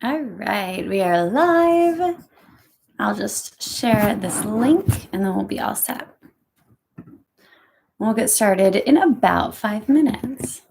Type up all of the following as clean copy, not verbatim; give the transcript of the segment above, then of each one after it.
All right, we are live. I'll just share this link and then we'll be all set. We'll get started in about 5 minutes.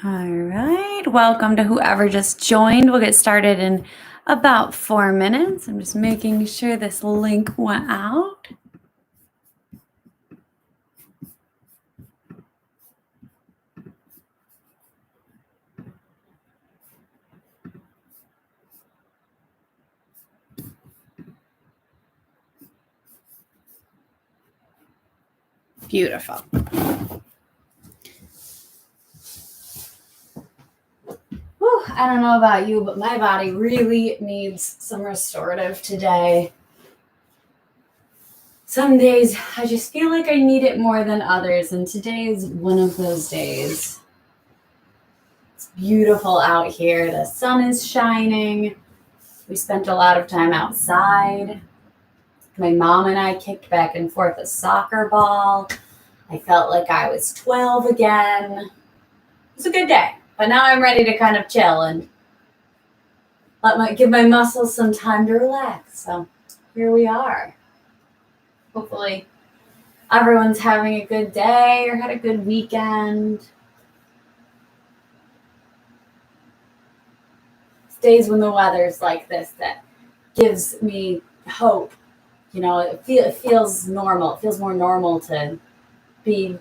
All right, welcome to whoever just joined. We'll get started in about 4 minutes. I'm just making sure this link went out. Beautiful. Whew, I don't know about you, but my body really needs some restorative today. Some days I just feel like I need it more than others, and today is one of those days. It's beautiful out here. The sun is shining. We spent a lot of time outside. My mom and I kicked back and forth a soccer ball. I felt like I was 12 again. It was a good day, but now I'm ready to kind of chill and give my muscles some time to relax. So here we are. Hopefully everyone's having a good day or had a good weekend. It's days when the weather's like this that gives me hope. You know, it feels normal. It feels more normal to be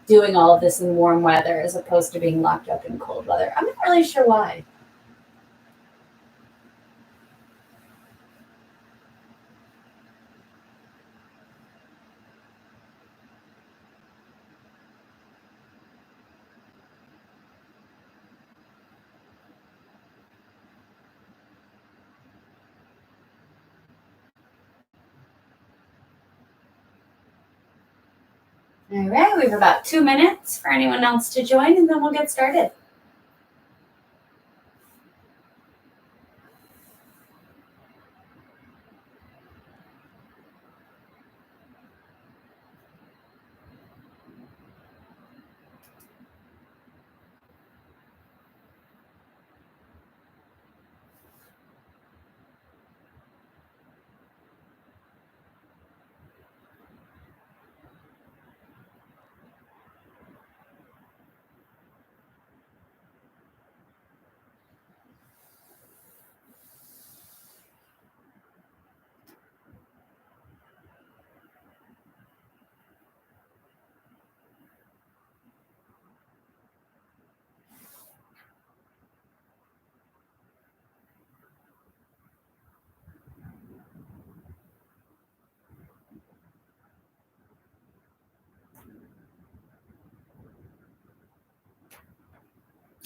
doing all of this in warm weather as opposed to being locked up in cold weather. I'm not really sure why. All right, we have about 2 minutes for anyone else to join, and then we'll get started.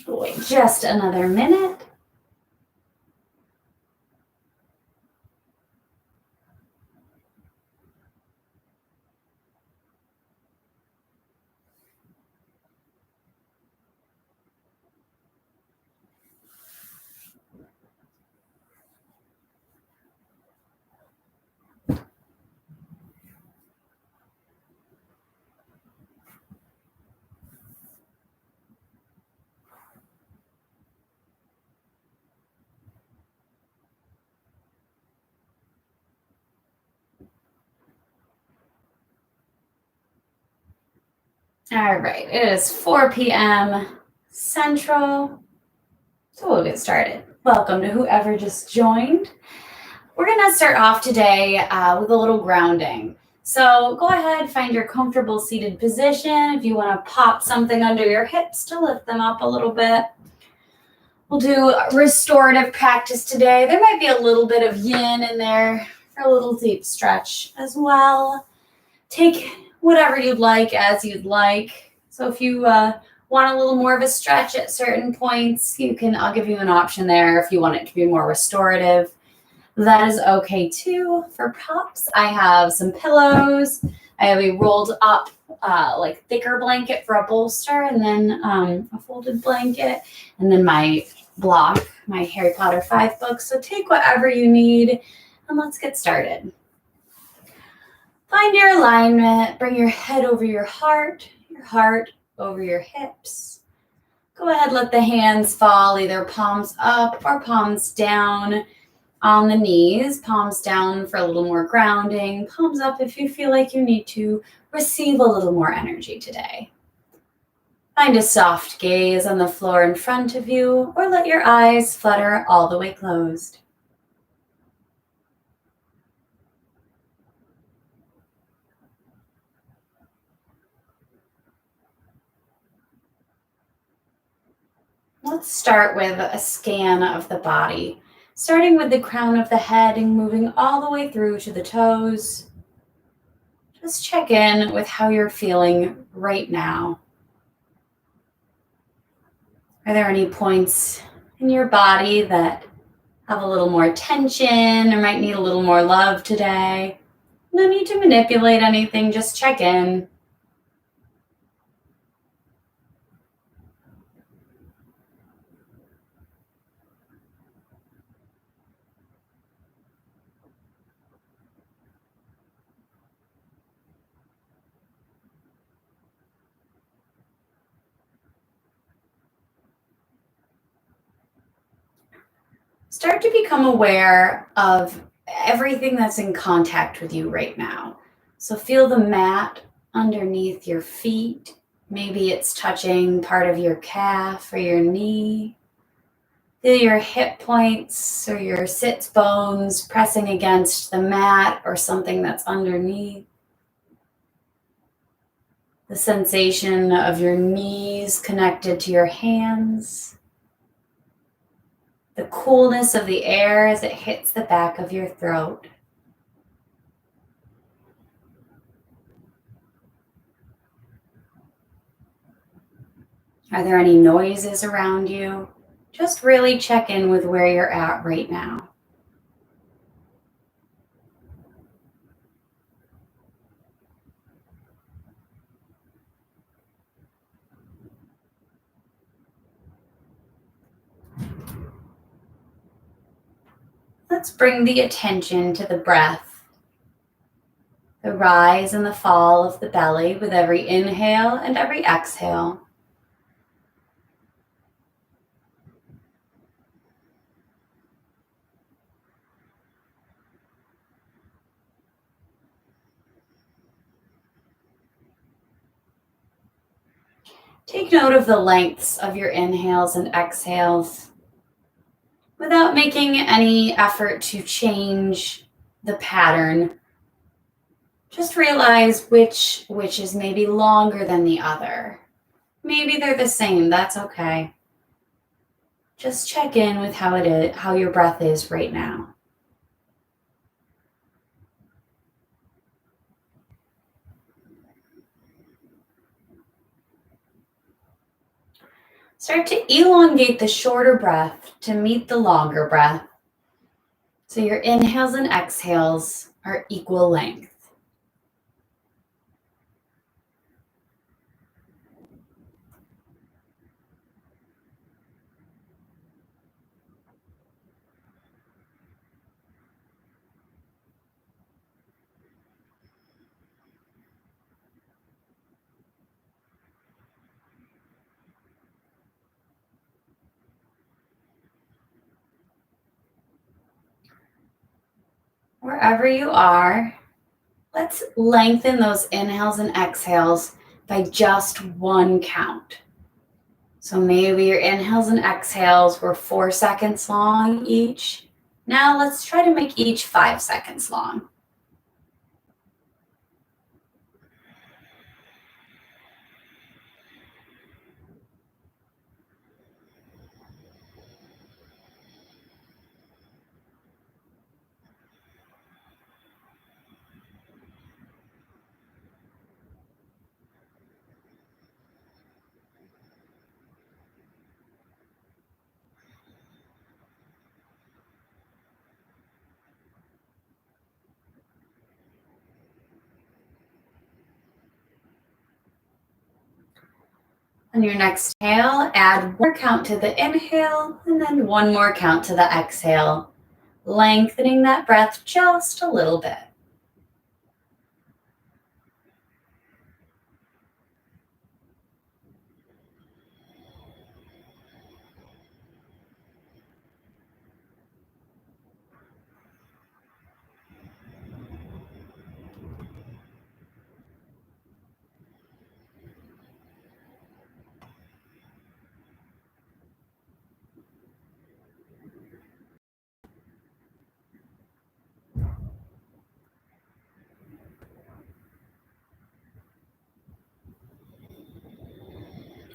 We'll wait just another minute. All right, it is 4 p.m. Central, so we'll get started. Welcome to whoever just joined. We're going to start off today with a little grounding. So go ahead, find your comfortable seated position. If you want to pop something under your hips to lift them up a little bit. We'll do restorative practice today. There might be a little bit of yin in there for a little deep stretch as well. Take whatever you'd like as you'd like. So if you Want a little more of a stretch at certain points, I'll give you an option there if you want it to be more restorative. That is okay too. For props, I have some pillows. I have a rolled up, like thicker blanket for a bolster, and then a folded blanket, and then my block, my Harry Potter 5 books. So take whatever you need, and let's get started. Find your alignment. Bring your head over your heart over your hips. Go ahead, let the hands fall, either palms up or palms down on the knees, palms down for a little more grounding, palms up if you feel like you need to receive a little more energy today. Find a soft gaze on the floor in front of you, or let your eyes flutter all the way closed. Let's start with a scan of the body, starting with the crown of the head and moving all the way through to the toes. Just check in with how you're feeling right now. Are there any points in your body that have a little more tension or might need a little more love today? No need to manipulate anything, just check in. Start to become aware of everything that's in contact with you right now. So feel the mat underneath your feet. Maybe it's touching part of your calf or your knee. Feel your hip points or your sits bones pressing against the mat or something that's underneath. The sensation of your knees connected to your hands. The coolness of the air as it hits the back of your throat. Are there any noises around you? Just really check in with where you're at right now. Let's bring the attention to the breath. The rise and the fall of the belly with every inhale and every exhale. Take note of the lengths of your inhales and exhales without making any effort to change the pattern. Just realize which is maybe longer than the other. Maybe they're the same, that's okay. Just check in with how your breath is right now. Start to elongate the shorter breath to meet the longer breath. So your inhales and exhales are equal length. Wherever you are, let's lengthen those inhales and exhales by just one count. So maybe your inhales and exhales were 4 seconds long each. Now let's try to make each 5 seconds long. On your next inhale, add one more count to the inhale and then one more count to the exhale, lengthening that breath just a little bit.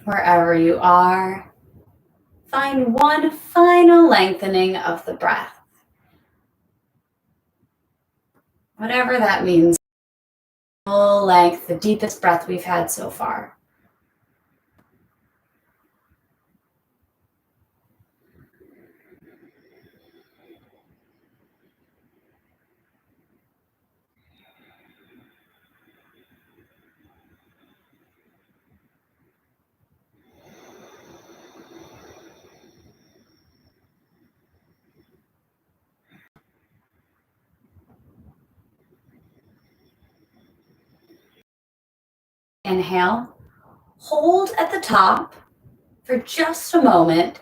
Wherever you are, find one final lengthening of the breath. Whatever that means, full length, the deepest breath we've had so far. Inhale, hold at the top for just a moment,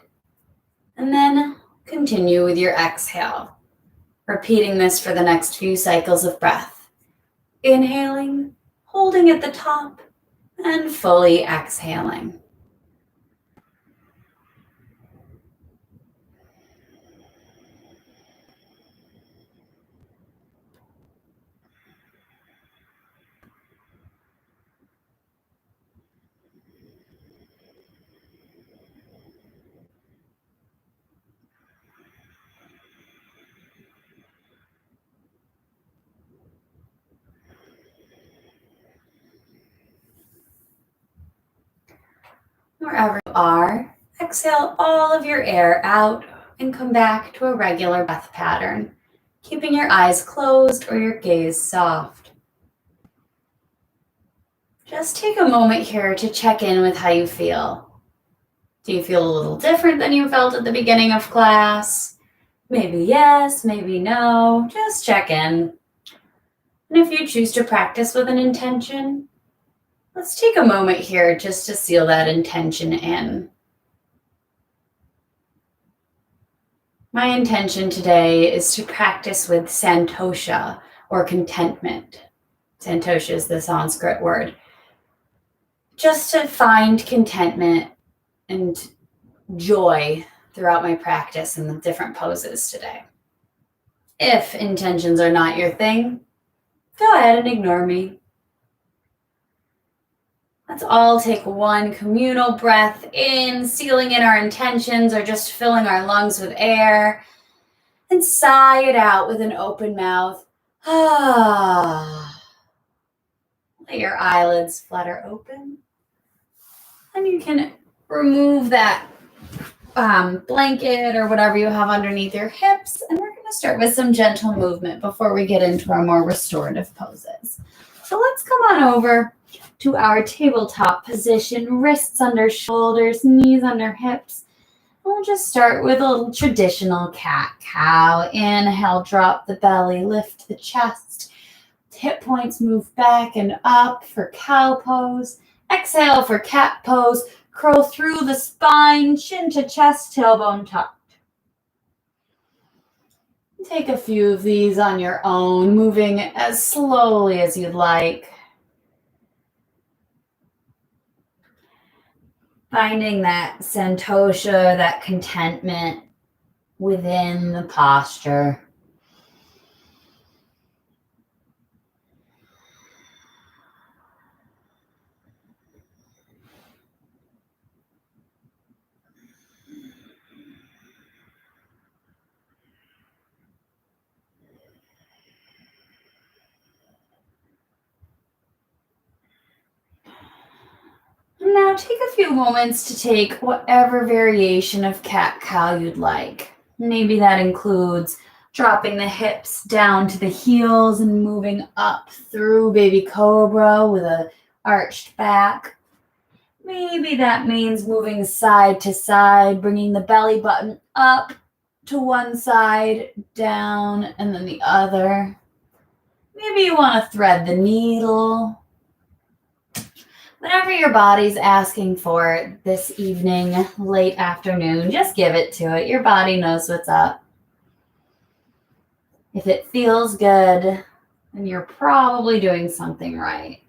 and then continue with your exhale. Repeating this for the next few cycles of breath. Inhaling, holding at the top, and fully exhaling. Wherever you are, exhale all of your air out and come back to a regular breath pattern, keeping your eyes closed or your gaze soft. Just take a moment here to check in with how you feel. Do you feel a little different than you felt at the beginning of class? Maybe yes, maybe no. Just check in. And if you choose to practice with an intention, let's take a moment here just to seal that intention in. My intention today is to practice with santosha, or contentment. Santosha is the Sanskrit word. Just to find contentment and joy throughout my practice in the different poses today. If intentions are not your thing, go ahead and ignore me. Let's all take one communal breath in, sealing in our intentions or just filling our lungs with air, and sigh it out with an open mouth. Let your eyelids flutter open. And you can remove that blanket or whatever you have underneath your hips. And we're going to start with some gentle movement before we get into our more restorative poses. So let's come on over to our tabletop position, wrists under shoulders, knees under hips. And we'll just start with a little traditional cat-cow. Inhale, drop the belly, lift the chest. Hip points move back and up for cow pose. Exhale for cat pose. Curl through the spine, chin to chest, tailbone tucked. Take a few of these on your own, moving as slowly as you'd like. Finding that santosha, that contentment within the posture. Now take a few moments to take whatever variation of cat-cow you'd like. Maybe that includes dropping the hips down to the heels and moving up through baby cobra with an arched back. Maybe that means moving side to side, bringing the belly button up to one side, down, and then the other. Maybe you want to thread the needle. Whatever your body's asking for this evening, late afternoon, just give it to it. Your body knows what's up. If it feels good, then you're probably doing something right.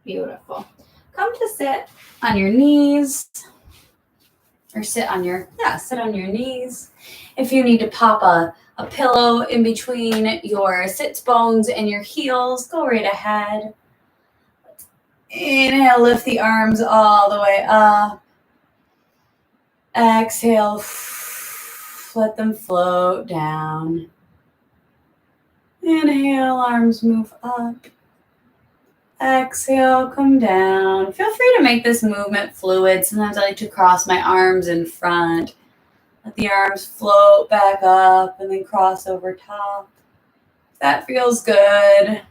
Beautiful. Come to sit on your knees or sit on your knees. If you need to pop a pillow in between your sits bones and your heels, go right ahead. Inhale, lift the arms all the way up. Exhale, let them float down. Inhale, arms move up. Exhale, come down. Feel free to make this movement fluid. Sometimes I like to cross my arms in front. Let the arms float back up and then cross over top. If that feels good,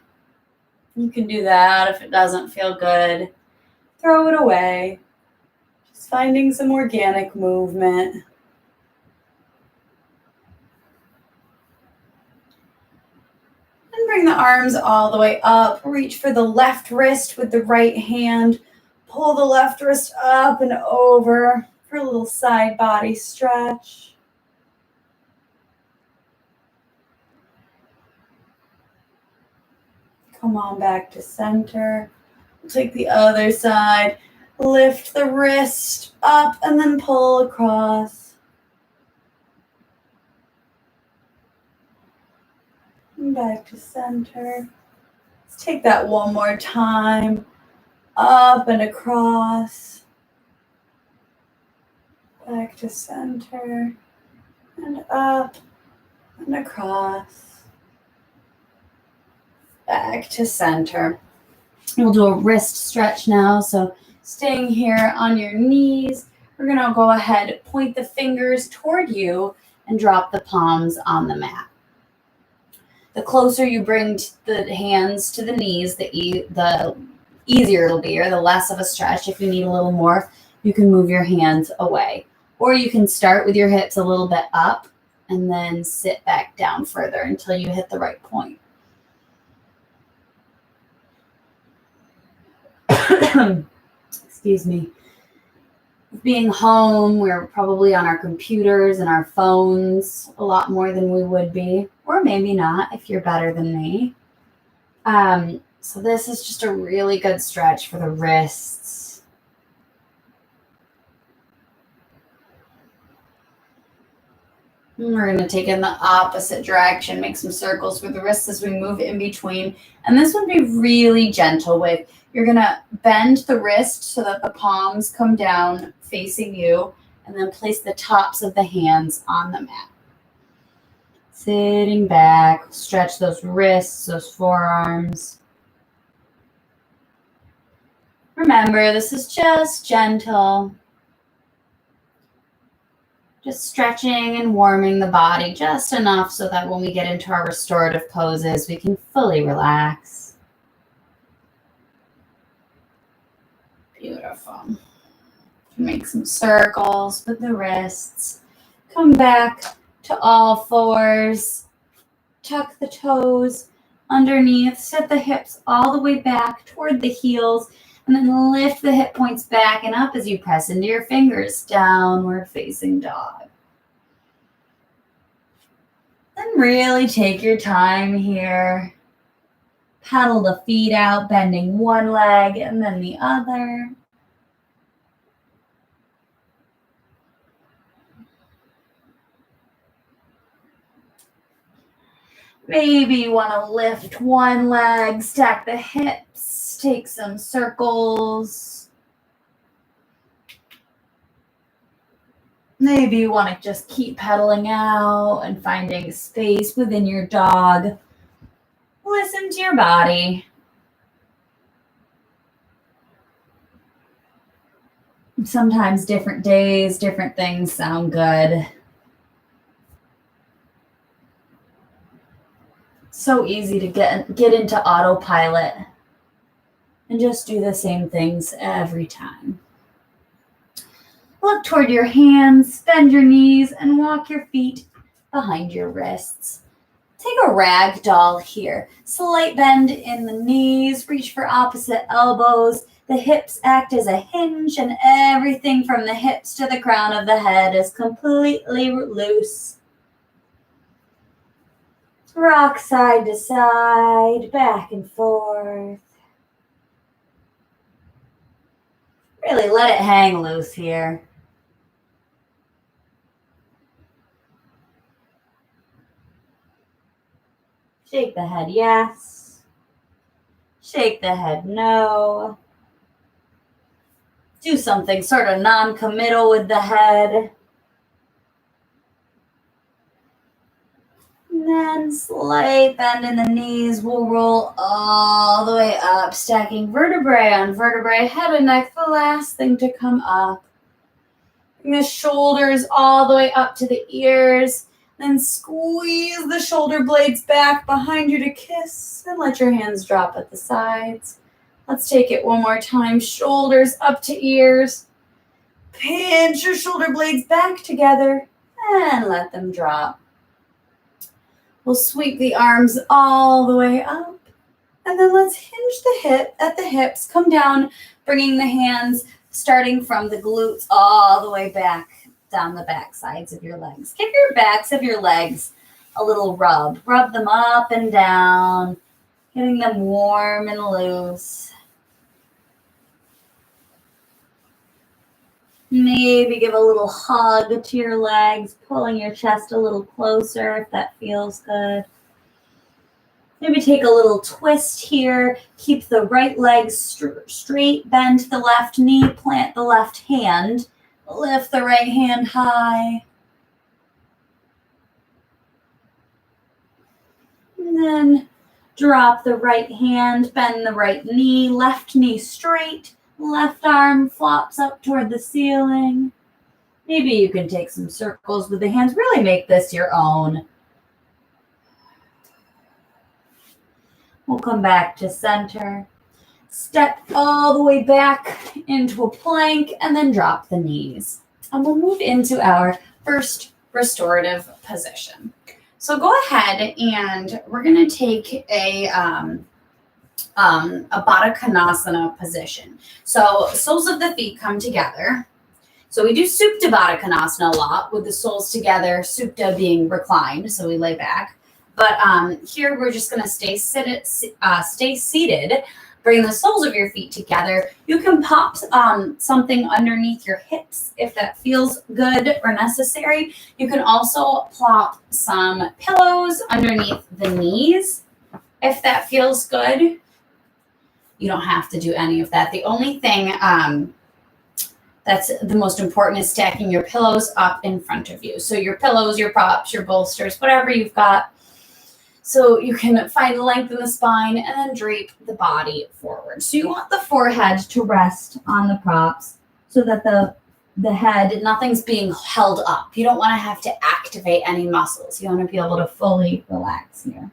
you can do that. If it doesn't feel good, throw it away. Just finding some organic movement. And bring the arms all the way up. Reach for the left wrist with the right hand. Pull the left wrist up and over for a little side body stretch. Come on back to center. Take the other side. Lift the wrist up and then pull across. And back to center. Let's take that one more time. Up and across. Back to center. And up and across. Back to center. We'll do a wrist stretch now. So staying here on your knees, we're going to go ahead, point the fingers toward you and drop the palms on the mat. The closer you bring the hands to the knees, the easier it'll be, or the less of a stretch. If you need a little more, you can move your hands away. Or you can start with your hips a little bit up and then sit back down further until you hit the right point. Excuse me. Being home, we're probably on our computers and our phones a lot more than we would be, or maybe not if you're better than me. So this is just a really good stretch for the wrists. And we're going to take it in the opposite direction, make some circles for the wrists as we move in between. And this would be really gentle with. You're going to bend the wrist so that the palms come down facing you, and then place the tops of the hands on the mat. Sitting back, stretch those wrists, those forearms. Remember, this is just gentle. Just stretching and warming the body just enough so that when we get into our restorative poses, we can fully relax. Beautiful. Make some circles with the wrists. Come back to all fours. Tuck the toes underneath. Set the hips all the way back toward the heels. And then lift the hip points back and up as you press into your fingers. Downward facing dog. Then really take your time here. Paddle the feet out, bending one leg and then the other. Maybe you want to lift one leg, stack the hips, take some circles. Maybe you want to just keep pedaling out and finding space within your dog. Listen to your body. Sometimes different days, different things sound good. So easy to get into autopilot and just do the same things every time. Look toward your hands, bend your knees, and walk your feet behind your wrists. Take a rag doll here. Slight bend in the knees, reach for opposite elbows. The hips act as a hinge, and everything from the hips to the crown of the head is completely loose. Rock side to side, back and forth. Really let it hang loose here. Shake the head yes. Shake the head no. Do something sort of non-committal with the head. And then slight bend in the knees. We'll roll all the way up, stacking vertebrae on vertebrae, head and neck, the last thing to come up. Bring the shoulders all the way up to the ears. Then squeeze the shoulder blades back behind you to kiss and let your hands drop at the sides. Let's take it one more time. Shoulders up to ears. Pinch your shoulder blades back together and let them drop. We'll sweep the arms all the way up. And then let's hinge the hip at the hips. Come down, bringing the hands starting from the glutes all the way back down the back sides of your legs. Give your backs of your legs a little rub. Rub them up and down, getting them warm and loose. Maybe give a little hug to your legs, pulling your chest a little closer if that feels good. Maybe take a little twist here. Keep the right leg straight, bend the left knee, plant the left hand, lift the right hand high. And then drop the right hand, bend the right knee, left knee straight, left arm flops up toward the ceiling. Maybe you can take some circles with the hands. Really make this your own. We'll come back to center. Step all the way back into a plank and then drop the knees. And we'll move into our first restorative position. So go ahead and we're going to take a Baddha Konasana position. So soles of the feet come together. So we do Supta Baddha Konasana a lot with the soles together, Supta being reclined, so we lay back. But here we're just going to stay seated. Bring the soles of your feet together. You can pop something underneath your hips if that feels good or necessary. You can also plop some pillows underneath the knees if that feels good. You don't have to do any of that. The only thing that's the most important is stacking your pillows up in front of you. So your pillows, your props, your bolsters, whatever you've got. So you can find length in the spine and then drape the body forward. So you want the forehead to rest on the props so that the head, nothing's being held up. You don't want to have to activate any muscles. You want to be able to fully relax here.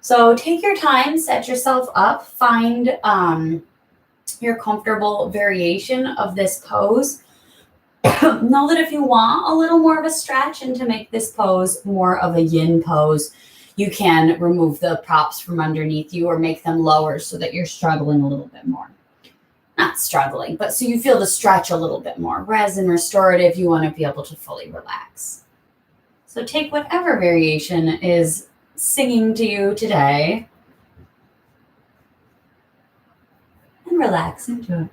So take your time, set yourself up, find your comfortable variation of this pose. Know that if you want a little more of a stretch and to make this pose more of a yin pose, you can remove the props from underneath you or make them lower so that you're struggling a little bit more. Not struggling, but so you feel the stretch a little bit more. Whereas in restorative, you want to be able to fully relax. So take whatever variation is singing to you today and relax into it.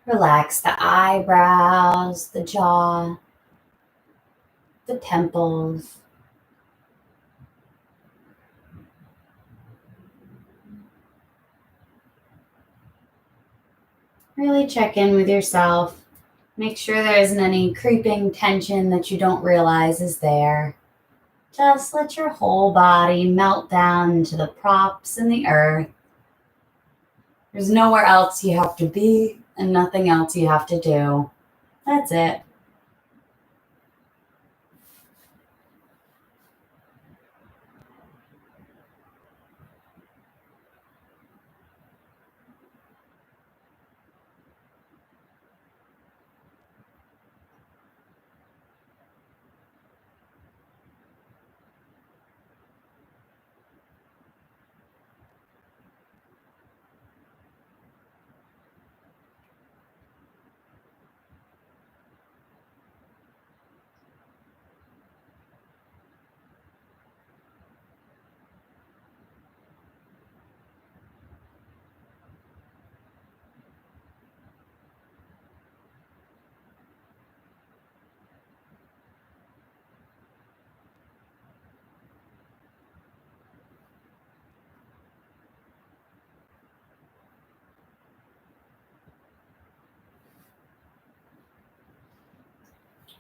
Relax the eyebrows, the jaw, the temples. Really check in with yourself. Make sure there isn't any creeping tension that you don't realize is there. Just let your whole body melt down into the props and the earth. There's nowhere else you have to be and nothing else you have to do. That's it.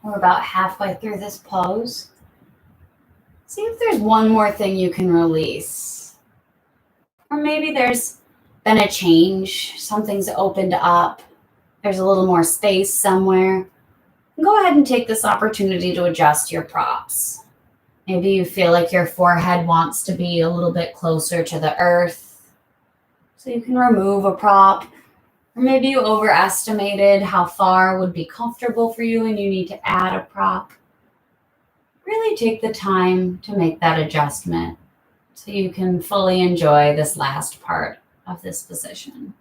We're about halfway through this pose. See if there's one more thing you can release. Or maybe there's been a change, something's opened up, there's a little more space somewhere. Go ahead and take this opportunity to adjust your props. Maybe you feel like your forehead wants to be a little bit closer to the earth, so you can remove a prop. Or maybe you overestimated how far would be comfortable for you and you need to add a prop. Really take the time to make that adjustment so you can fully enjoy this last part of this position.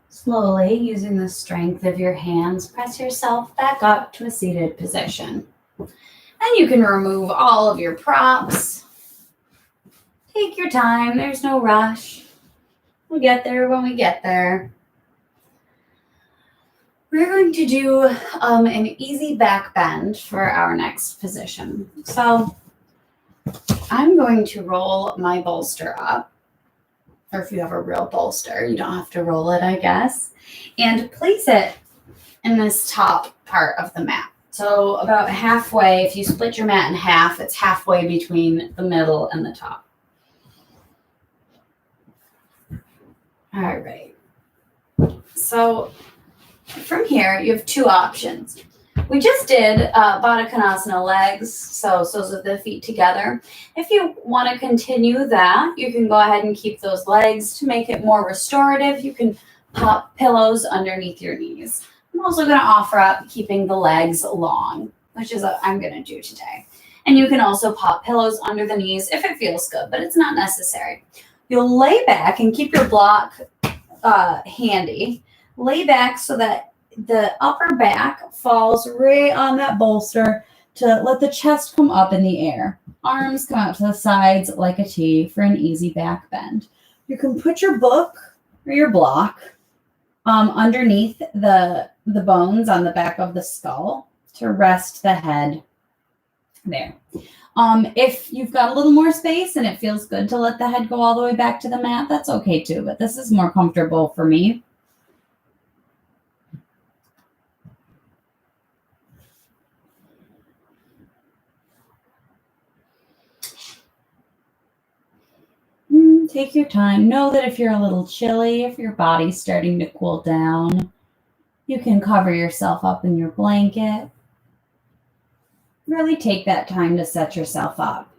Slowly, using the strength of your hands, press yourself back up to a seated position. And you can remove all of your props. Take your time, there's no rush. We'll get there when we get there. We're going to do an easy back bend for our next position. So I'm going to roll my bolster up. Or if you have a real bolster, you don't have to roll it, I guess. And place it in this top part of the mat. So about halfway, if you split your mat in half, it's halfway between the middle and the top. All right. So from here, you have two options. We just did Baddha Konasana legs, so soles of the feet together. If you want to continue that, you can go ahead and keep those legs. To make it more restorative, you can pop pillows underneath your knees. I'm also going to offer up keeping the legs long, which is what I'm going to do today. And you can also pop pillows under the knees if it feels good, but it's not necessary. You'll lay back and keep your block handy. Lay back so that the upper back falls right on that bolster to let the chest come up in the air. Arms come out to the sides like a T for an easy back bend. You can put your book or your block underneath the bones on the back of the skull to rest the head there. If you've got a little more space and it feels good to let the head go all the way back to the mat, that's okay too, but this is more comfortable for me. take your time. Know that if you're a little chilly, if your body's starting to cool down, you can cover yourself up in your blanket. Really take that time to set yourself up.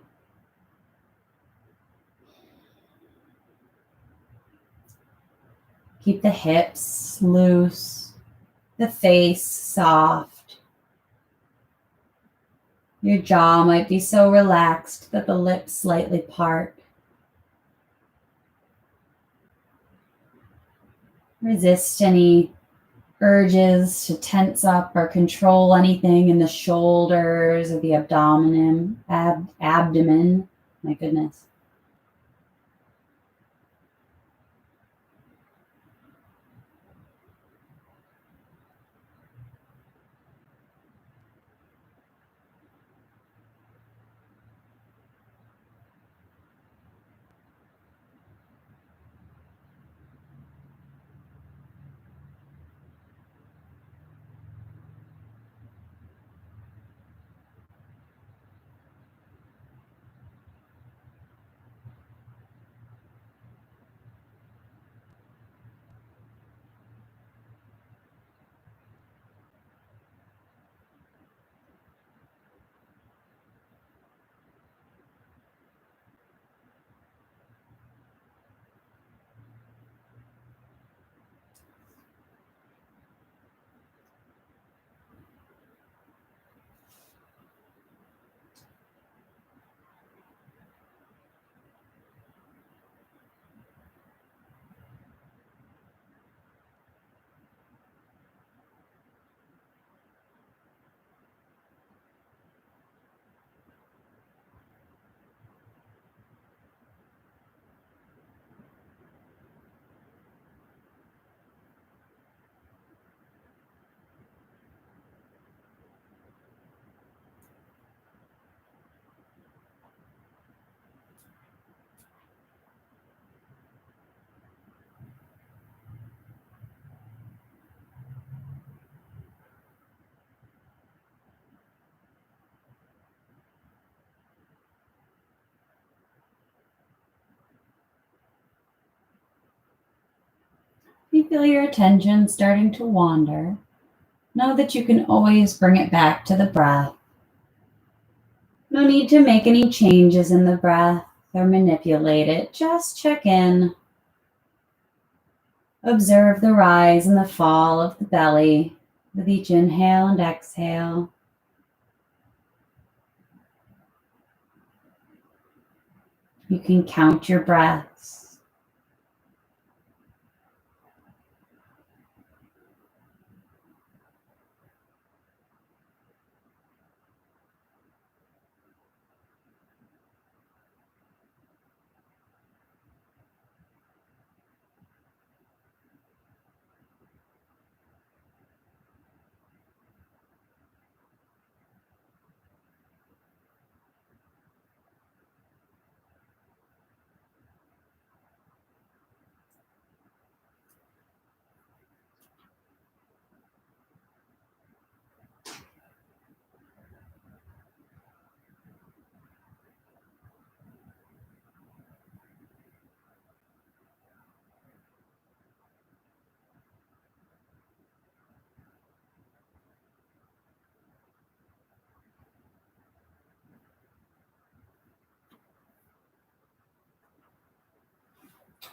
Keep the hips loose, the face soft. Your jaw might be so relaxed that the lips slightly part. Resist any urges to tense up or control anything in the shoulders or the abdomen. My goodness. You feel your attention starting to wander. Know that you can always bring it back to the breath. No need to make any changes in the breath or manipulate it. Just check in. Observe the rise and the fall of the belly with each inhale and exhale. You can count your breaths.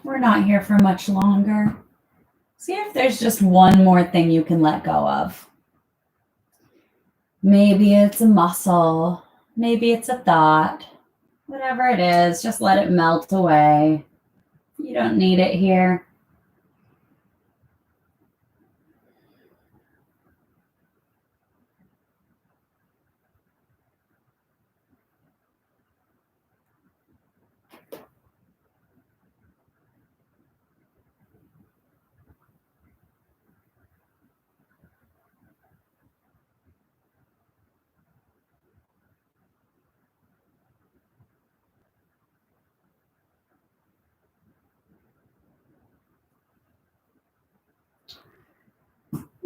We're not here for much longer. See if there's just one more thing you can let go of. Maybe it's a muscle, maybe it's a thought. Whatever it is, just let it melt away. You don't need it here.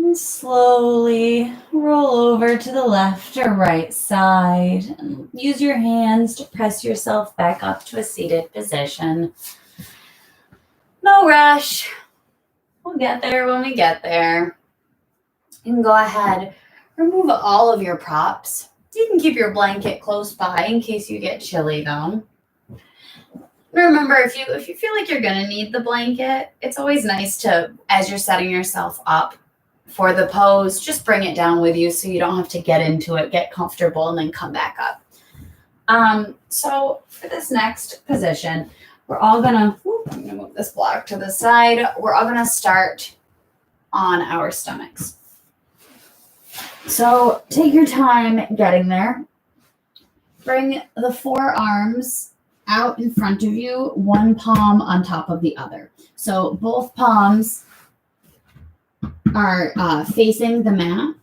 And slowly roll over to the left or right side. And use your hands to press yourself back up to a seated position. No rush. We'll get there when we get there. You can go ahead, remove all of your props. You can keep your blanket close by in case you get chilly though. Remember, if you feel like you're gonna need the blanket, it's always nice to, as you're setting yourself up for the pose, just bring it down with you so you don't have to get into it, get comfortable, and then come back up. So for this next position, we're all gonna, I'm gonna move this block to the side. We're all gonna start on our stomachs. So take your time getting there. Bring the forearms out in front of you, one palm on top of the other. So both palms are facing the mat,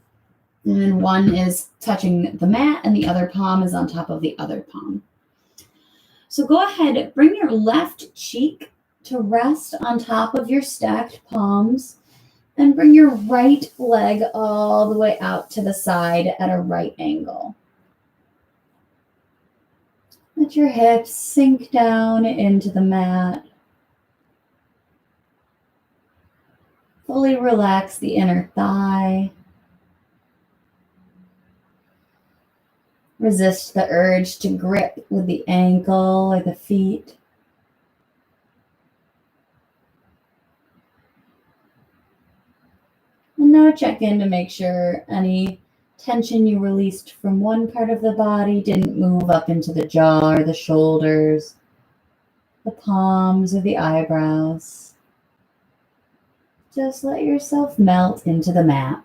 and then one is touching the mat and the other palm is on top of the other palm. So go ahead, bring your left cheek to rest on top of your stacked palms, and bring your right leg all the way out to the side at a right angle. Let your hips sink down into the mat. Fully relax the inner thigh. Resist the urge to grip with the ankle or the feet. And now check in to make sure any tension you released from one part of the body didn't move up into the jaw or the shoulders, the palms or the eyebrows. Just let yourself melt into the mat.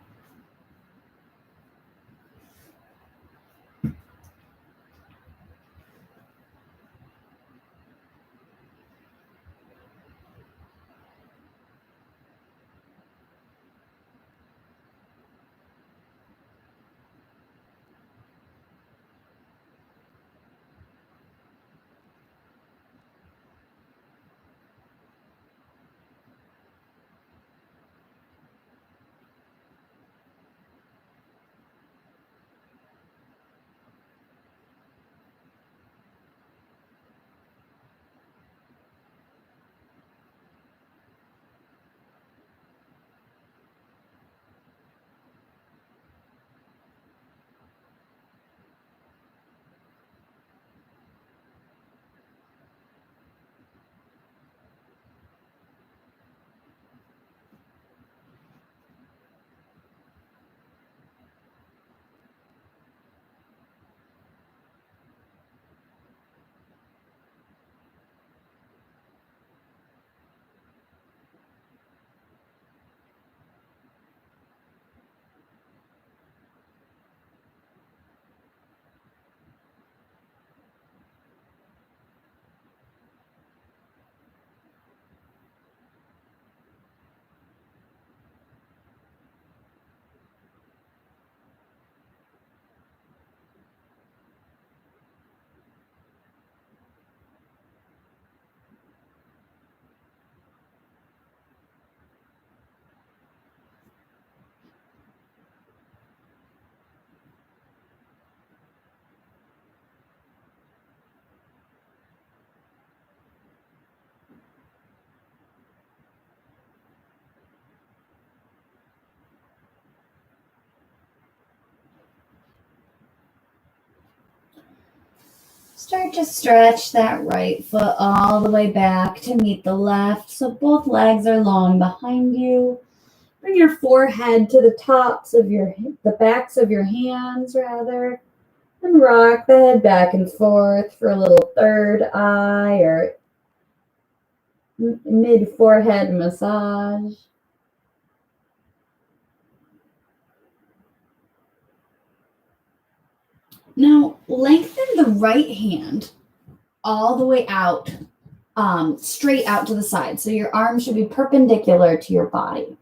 Start to stretch that right foot all the way back to meet the left, so both legs are long behind you. Bring your forehead to the the backs of your hands rather, and rock the head back and forth for a little third eye or mid-forehead massage. Now, lengthen the right hand all the way out, straight out to the side. So your arms should be perpendicular to your body.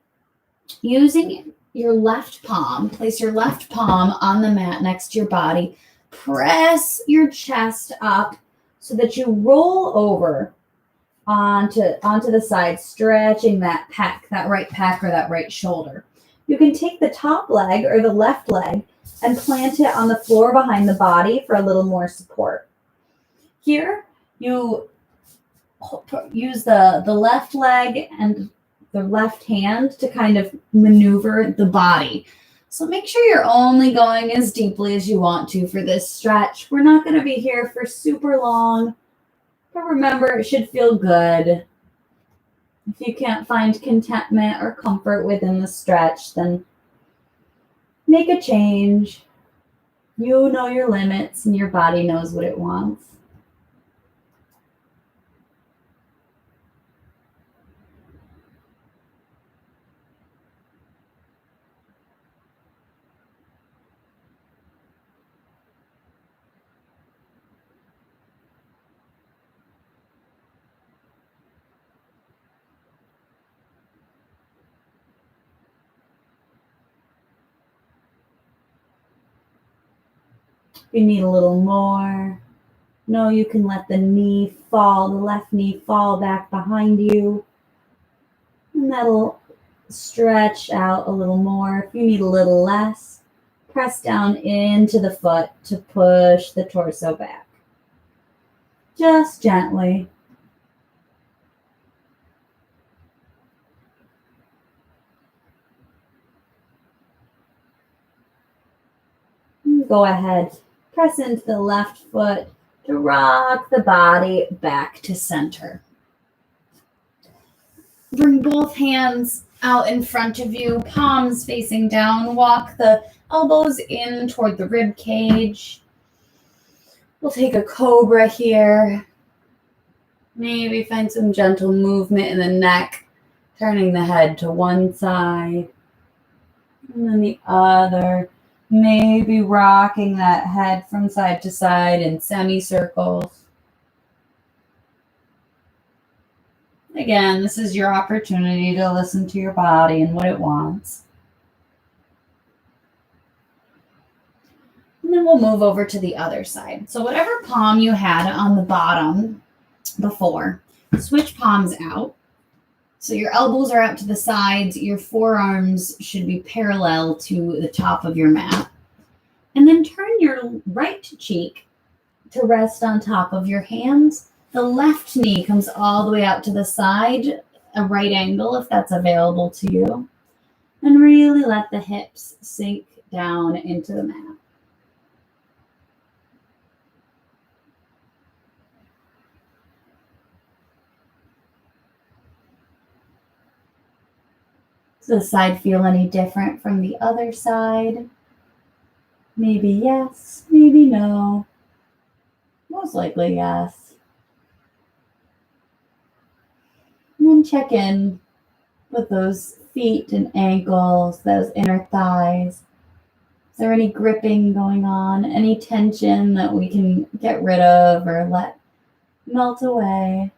Using your left palm, place your left palm on the mat next to your body. Press your chest up so that you roll over onto the side, stretching that pec, that right pec or that right shoulder. You can take the top leg or the left leg and plant it on the floor behind the body for a little more support. Here, you use the left leg and the left hand to kind of maneuver the body. So make sure you're only going as deeply as you want to for this stretch. We're not going to be here for super long, but remember, it should feel good. If you can't find contentment or comfort within the stretch, then make a change. You know your limits and your body knows what it wants. If you need a little more, know you can let the left knee fall back behind you. And that'll stretch out a little more. If you need a little less, press down into the foot to push the torso back. Just gently. Go ahead, press into the left foot to rock the body back to center. Bring both hands out in front of you, palms facing down. Walk the elbows in toward the rib cage. We'll take a cobra here. Maybe find some gentle movement in the neck, turning the head to one side and then the other. Maybe rocking that head from side to side in semicircles. Again, this is your opportunity to listen to your body and what it wants. And then we'll move over to the other side. So whatever palm you had on the bottom before, switch palms out. So your elbows are out to the sides. Your forearms should be parallel to the top of your mat. And then turn your right cheek to rest on top of your hands. The left knee comes all the way out to the side, a right angle if that's available to you. And really let the hips sink down into the mat. Does the side feel any different from the other side? Maybe yes, maybe no. Most likely yes. And then check in with those feet and ankles, those inner thighs. Is there any gripping going on? Any tension that we can get rid of or let melt away?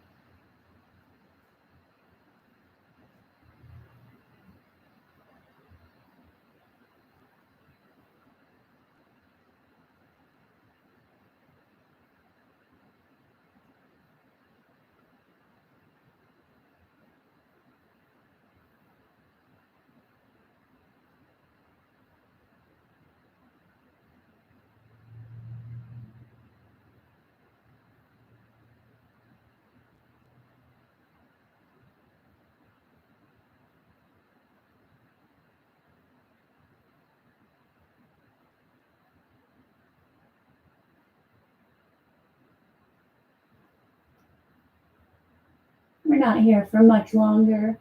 We're not here for much longer.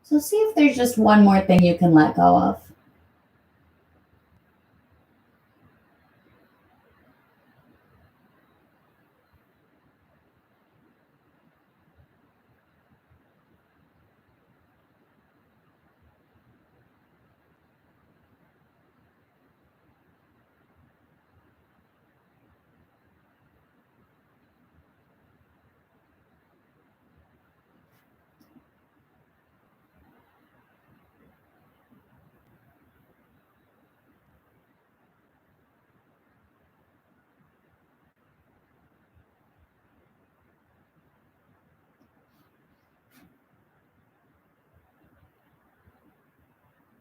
So see if there's just one more thing you can let go of.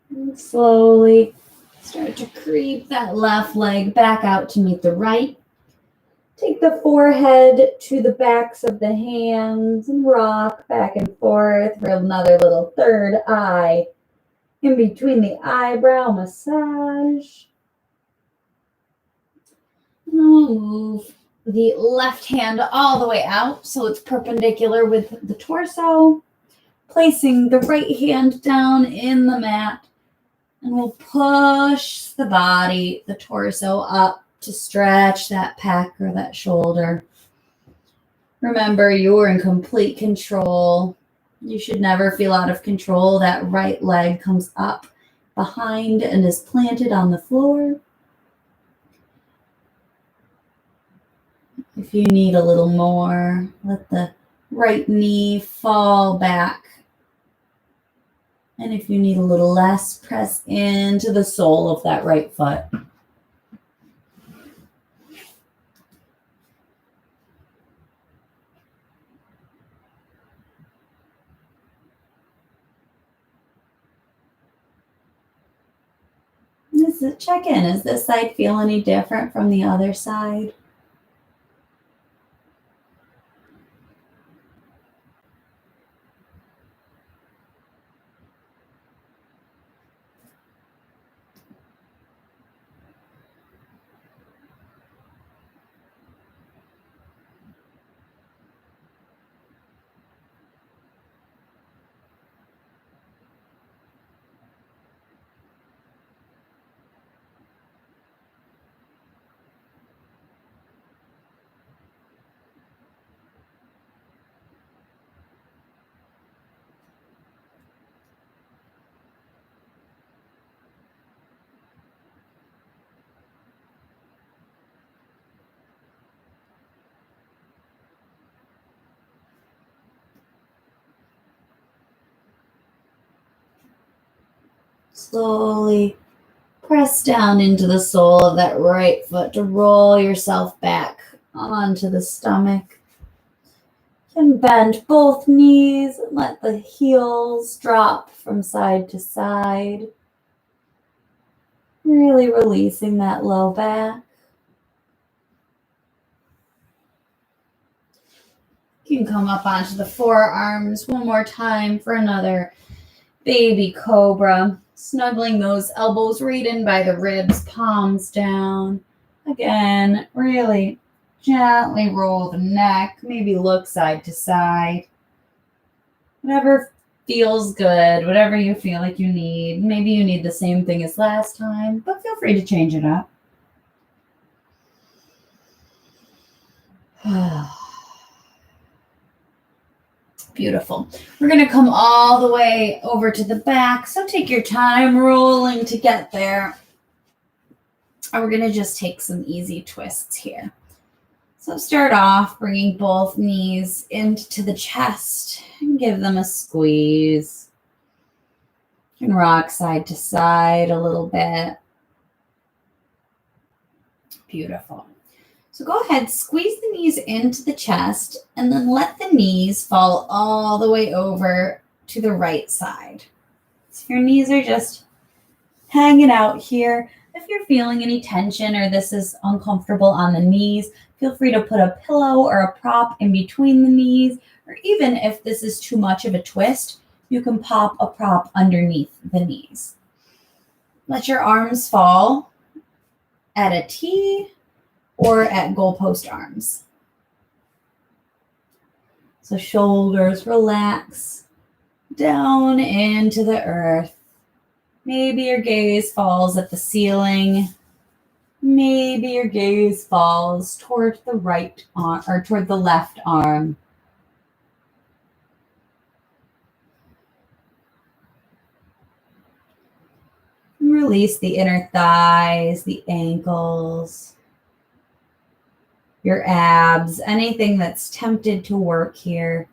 And slowly start to creep that left leg back out to meet the right. Take the forehead to the backs of the hands and rock back and forth for another little third eye in between the eyebrow massage. And we'll move the left hand all the way out so it's perpendicular with the torso. Placing the right hand down in the mat, and we'll push the body, the torso up to stretch that pec or that shoulder. Remember, you're in complete control. You should never feel out of control. That right leg comes up behind and is planted on the floor. If you need a little more, let the right knee fall back. And if you need a little less, press into the sole of that right foot. Check in. Does this side feel any different from the other side? Slowly press down into the sole of that right foot to roll yourself back onto the stomach. You can bend both knees and let the heels drop from side to side. Really releasing that low back. You can come up onto the forearms one more time for another baby cobra. Snuggling those elbows right in by the ribs, palms down. Again, really gently roll the neck, maybe look side to side. Whatever feels good, whatever you feel like you need. Maybe you need the same thing as last time, but feel free to change it up. Beautiful. We're going to come all the way over to the back. So take your time rolling to get there. And we're going to just take some easy twists here. So start off bringing both knees into the chest and give them a squeeze. You can rock side to side a little bit. Beautiful. So go ahead, squeeze the knees into the chest and then let the knees fall all the way over to the right side. So your knees are just hanging out here. If you're feeling any tension or this is uncomfortable on the knees, feel free to put a pillow or a prop in between the knees, or even if this is too much of a twist, you can pop a prop underneath the knees. Let your arms fall at a T or at goalpost arms. So shoulders relax down into the earth. Maybe your gaze falls at the ceiling. Maybe your gaze falls toward the right arm or toward the left arm. Release the inner thighs, the ankles, your abs, anything that's tempted to work here.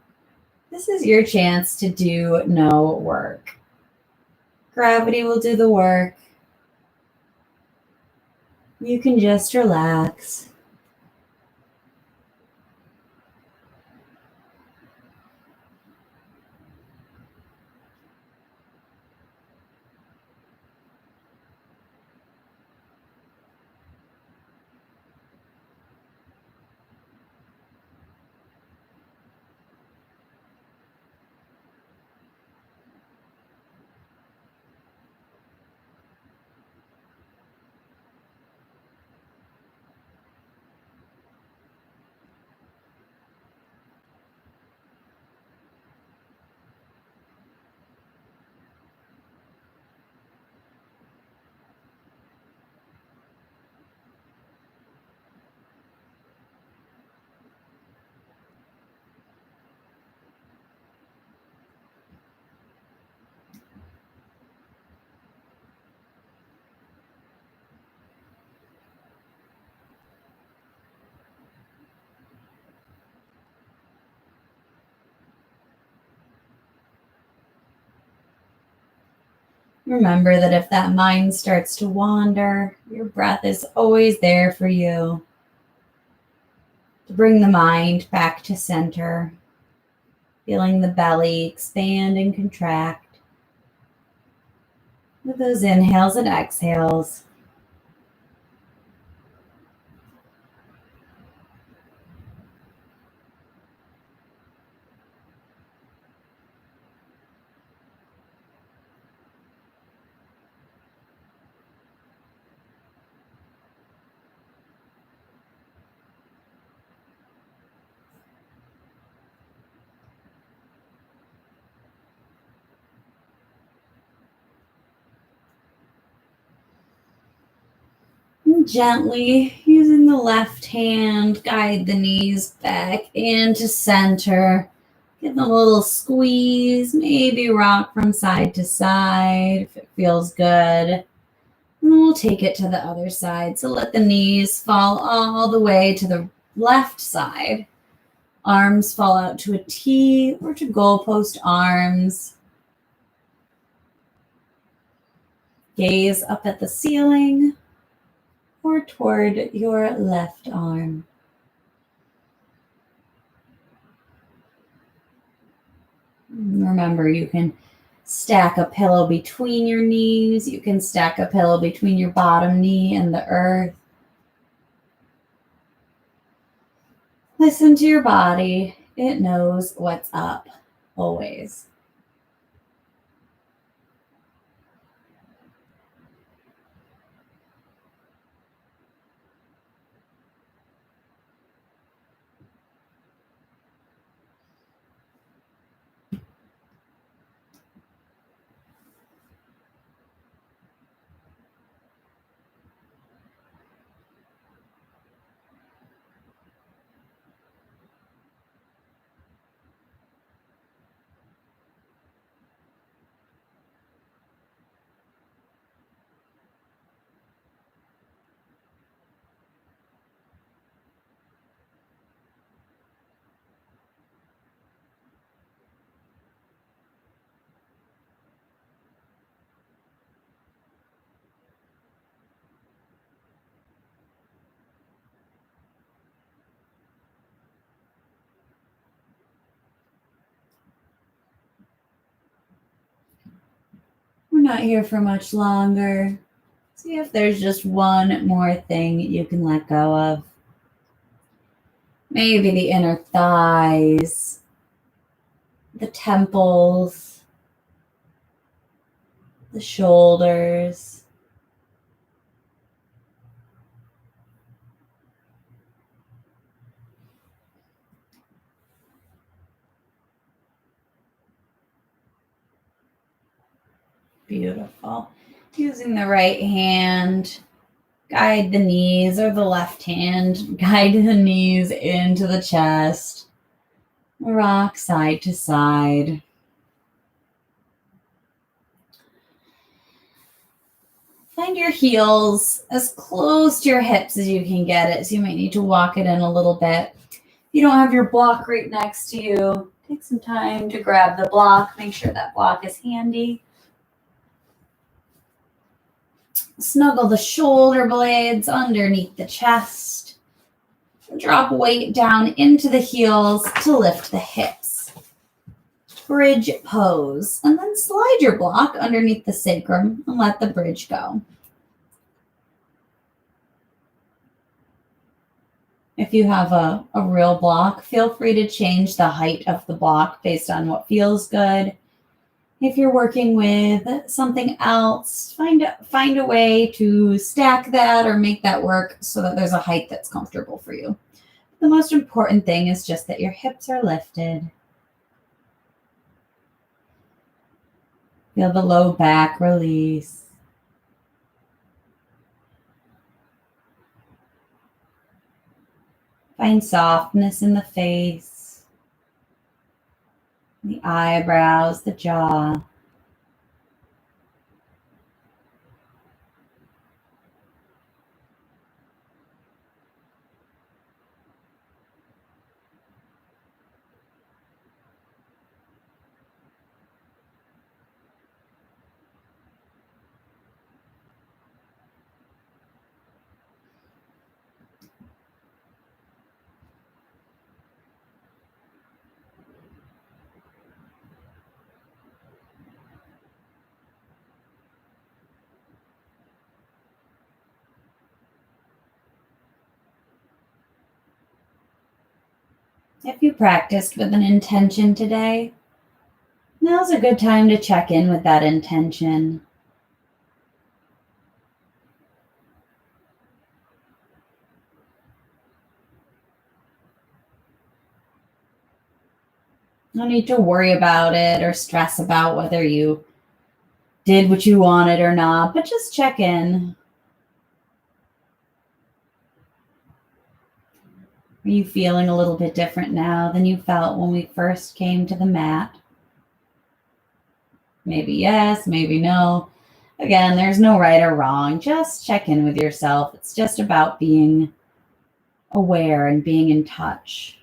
This is your chance to do no work. Gravity will do the work. You can just relax. Remember that if that mind starts to wander, your breath is always there for you to bring the mind back to center, feeling the belly expand and contract with those inhales and exhales. And gently, using the left hand, guide the knees back into center. Give them a little squeeze, maybe rock from side to side if it feels good. And we'll take it to the other side. So let the knees fall all the way to the left side. Arms fall out to a T or to goalpost arms. Gaze up at the ceiling or toward your left arm. Remember, you can stack a pillow between your knees. You can stack a pillow between your bottom knee and the earth. Listen to your body. It knows what's up, always. We're not here for much longer. See if there's just one more thing you can let go of. Maybe the inner thighs, the temples, the shoulders. Beautiful. Using the right hand, guide the knees, or the left hand, guide the knees into the chest. Rock side to side. Find your heels as close to your hips as you can get it. So you might need to walk it in a little bit. If you don't have your block right next to you, take some time to grab the block. Make sure that block is handy. Snuggle the shoulder blades underneath the chest. Drop weight down into the heels to lift the hips. Bridge pose. And then slide your block underneath the sacrum and let the bridge go. If you have a real block, feel free to change the height of the block based on what feels good. If you're working with something else, find a way to stack that or make that work so that there's a height that's comfortable for you. The most important thing is just that your hips are lifted. Feel the low back release. Find softness in the face, the eyebrows, the jaw. If you practiced with an intention today, now's a good time to check in with that intention. No need to worry about it or stress about whether you did what you wanted or not, but just check in. Are you feeling a little bit different now than you felt when we first came to the mat? Maybe yes, maybe no. Again, there's no right or wrong. Just check in with yourself. It's just about being aware and being in touch.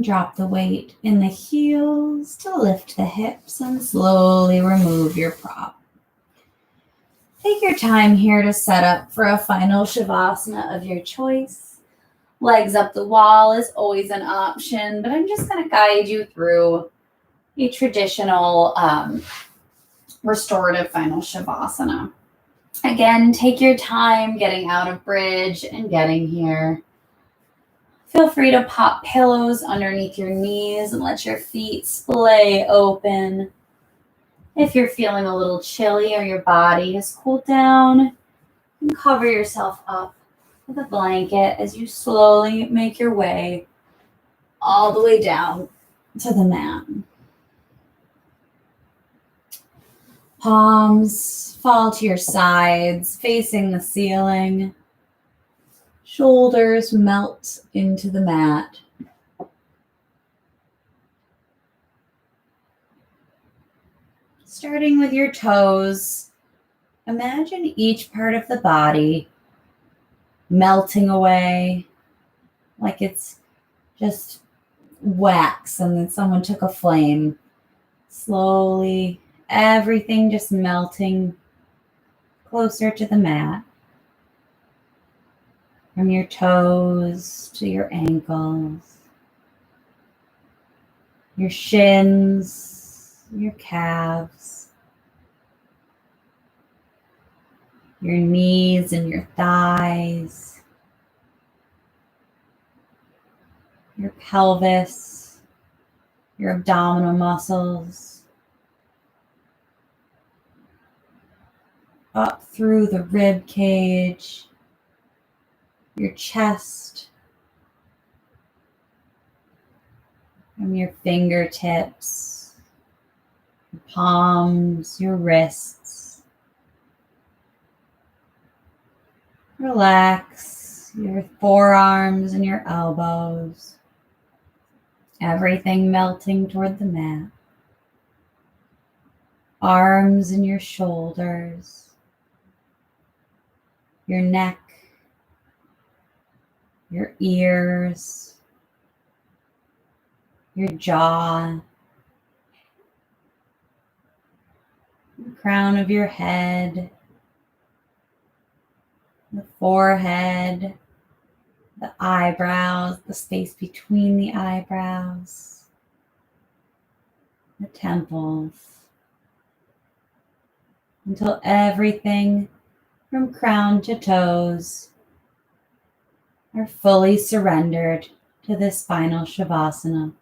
Drop the weight in the heels to lift the hips and slowly remove your prop. Take your time here to set up for a final Shavasana of your choice. Legs up the wall is always an option, but I'm just going to guide you through a traditional restorative final Shavasana. Again, take your time getting out of bridge and getting here. Feel free to pop pillows underneath your knees and let your feet splay open. If you're feeling a little chilly or your body has cooled down, you can cover yourself up with a blanket as you slowly make your way all the way down to the mat. Palms fall to your sides, facing the ceiling. Shoulders melt into the mat. Starting with your toes, imagine each part of the body melting away like it's just wax and then someone took a flame. Slowly, everything just melting closer to the mat. From your toes to your ankles, your shins, your calves, your knees and your thighs, your pelvis, your abdominal muscles, up through the rib cage, your chest, from your fingertips, your palms, your wrists. Relax your forearms and your elbows, everything melting toward the mat. Arms and your shoulders, your neck, your ears, your jaw, the crown of your head, the forehead, the eyebrows, the space between the eyebrows, the temples, until everything from crown to toes are fully surrendered to this final Shavasana.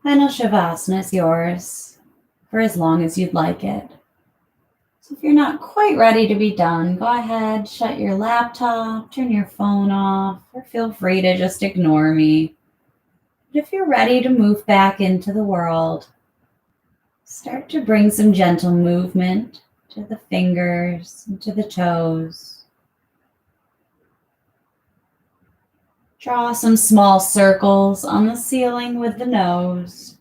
Final Shavasana is yours for as long as you'd like it. So if you're not quite ready to be done, go ahead, shut your laptop, turn your phone off, or feel free to just ignore me. But if you're ready to move back into the world, start to bring some gentle movement to the fingers and to the toes. Draw some small circles on the ceiling with the nose.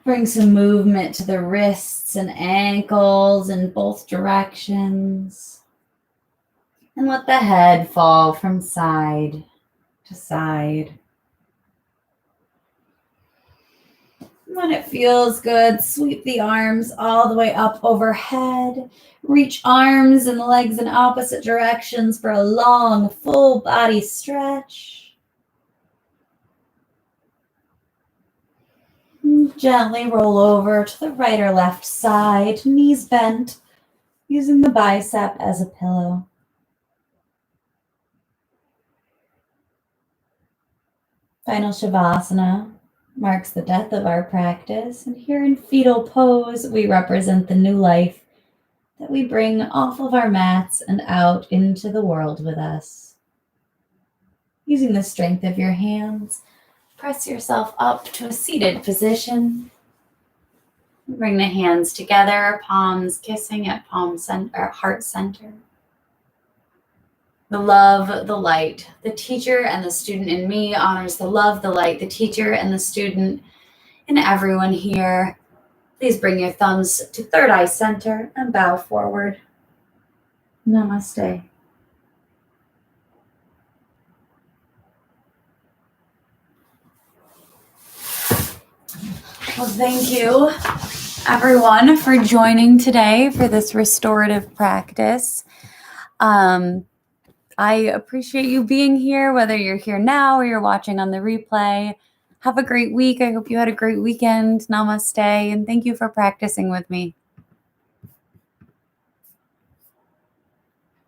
Bring some movement to the wrists and ankles in both directions. And let the head fall from side to side. When it feels good, sweep the arms all the way up overhead. Reach arms and legs in opposite directions for a long, full body stretch. Gently roll over to the right or left side, knees bent, using the bicep as a pillow. Final Shavasana marks the death of our practice, and here in fetal pose, we represent the new life that we bring off of our mats and out into the world with us. Using the strength of your hands, press yourself up to a seated position. Bring the hands together, palms kissing at heart center. The love, the light, the teacher and the student in me honors the love, the light, the teacher and the student in everyone here. Please bring your thumbs to third eye center and bow forward. Namaste. Well, thank you, everyone, for joining today for this restorative practice. I appreciate you being here, whether you're here now or you're watching on the replay. Have a great week. I hope you had a great weekend. Namaste, and thank you for practicing with me.